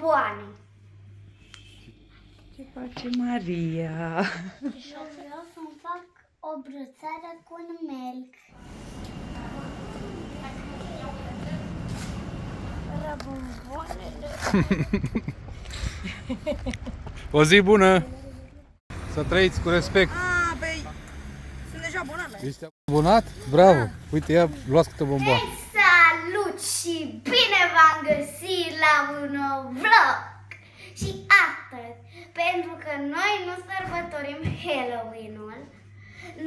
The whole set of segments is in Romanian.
bomboane. Ce face Maria? Și eu vreau să-mi fac o brățară cu un melc. La bomboanele. O zi bună! Să trăiți cu respect! Păi, sunt deja abonat. Ești abonat? Bravo! Uite, ia, luați câte bomboane. Salut și bine v-am găsit la un nou vlog! Și astăzi, pentru că noi nu sărbătorim Halloween-ul,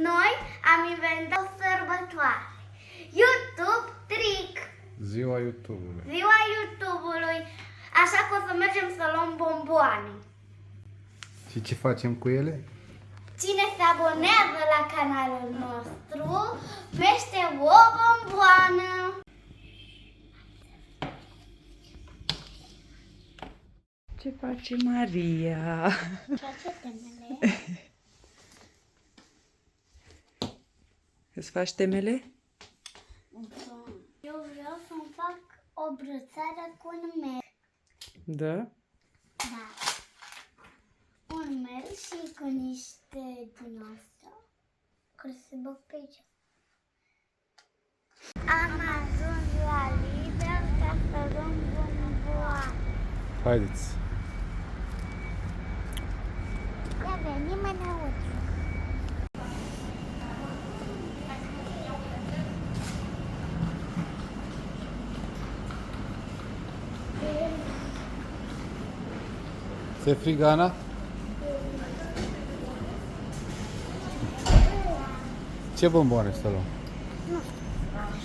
noi am inventat o sărbătoare. YouTube Trick! Ziua YouTube-ului. Ziua YouTube-ului, așa că o să mergem să luăm bomboane. Și ce facem cu ele? Cine se abonează la canalul nostru primește o bomboană. Ce face Maria? Face temele. Îți faci temele? Eu vreau să-mi fac o brățară cu un melc. Da. Da. Un melc și cu niște din asta care se bag pe aici. Am ajuns la Lidl ca să luăm bomboane. Haideți! Ia venim înăuntru. Se frigă, Ana? Ce bomboane să luăm?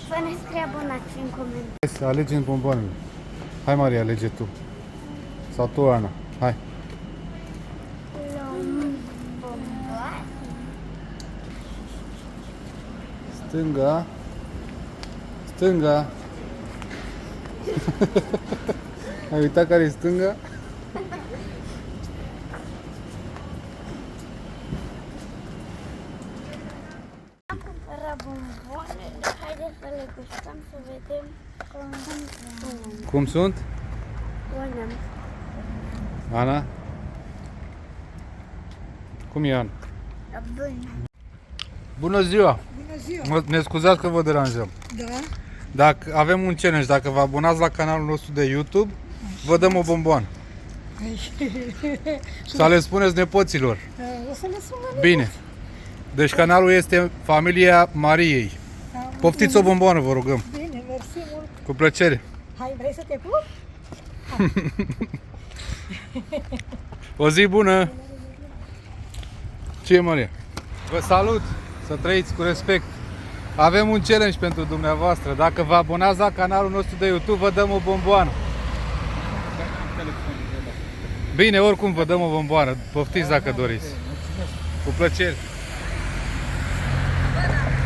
Să ne scrie abonați în comentarii. Hai să alegem bomboanele. Hai, Maria, alege tu. Sau tu, Ana. Hai. Luăm bomboane. Stânga. Stânga. Ai uitat care e stânga? Am cumpărat bomboanele. Haideți să le gustăm să vedem cum sunt. Cum sunt? Bună. Ana? Cum e, Ana? Bună. Bună ziua! Bună ziua! Ne scuzați că vă deranjăm. Da. Dacă avem un challenge, dacă vă abonați la canalul nostru de YouTube, vă dăm o bomboană. Să le spuneți nepoților. O să le sună. Bine. Deci canalul este Familia Mariei. Poftiți o bomboană, vă rugăm. Bine, mersi mult. Cu plăcere. Hai, vrei să te pup? O zi bună! Ce e, Maria? Vă salut! Să trăiți cu respect! Avem un challenge pentru dumneavoastră. Dacă vă abonați la canalul nostru de YouTube, vă dăm o bomboană. Bine, oricum vă dăm o bomboană. Poftiți dacă doriți. Cu plăcere!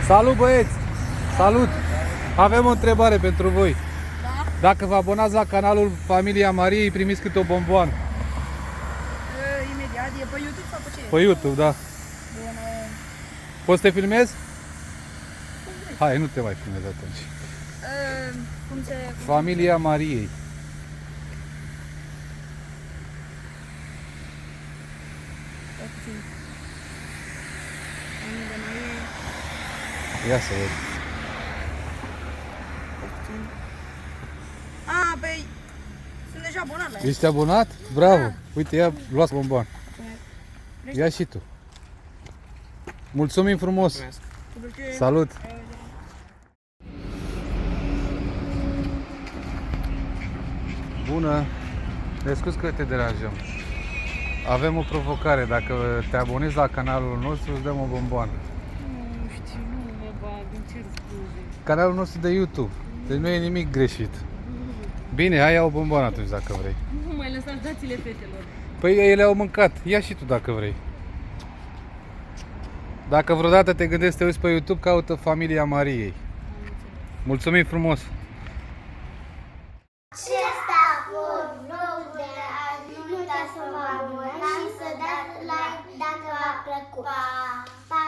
Salut, băieți! Salut! Avem o întrebare pentru voi. Dacă vă abonați la canalul Familia Mariei, primiți câte o bomboană. Imediat, e pe YouTube sau pe ce? Pe YouTube, da. Poți să te filmezi? Hai, nu te mai filmezi atunci. Cum se... Familia Mariei. Ia să văd. Păi, sunt deja abonat la el. Ești abonat? Bravo! Uite, ia, luați bomboan. Ia și tu. Mulțumim frumos! Salut! Bună! Ne scuz că te deranjăm. Avem o provocare. Dacă te abonezi la canalul nostru, îți dăm o bomboană. Nu știu, nu mă bag, îmi cer scuze. Canalul nostru de YouTube. Deci nu e nimic greșit. Bine, hai, ia o bomboană atunci dacă vrei. Nu mai lăsați dațile fetelor. Păi ele au mâncat. Ia și tu dacă vrei. Dacă vreodată te gândești să te uiți pe YouTube, caută Familia Mariei. Mulțumim frumos!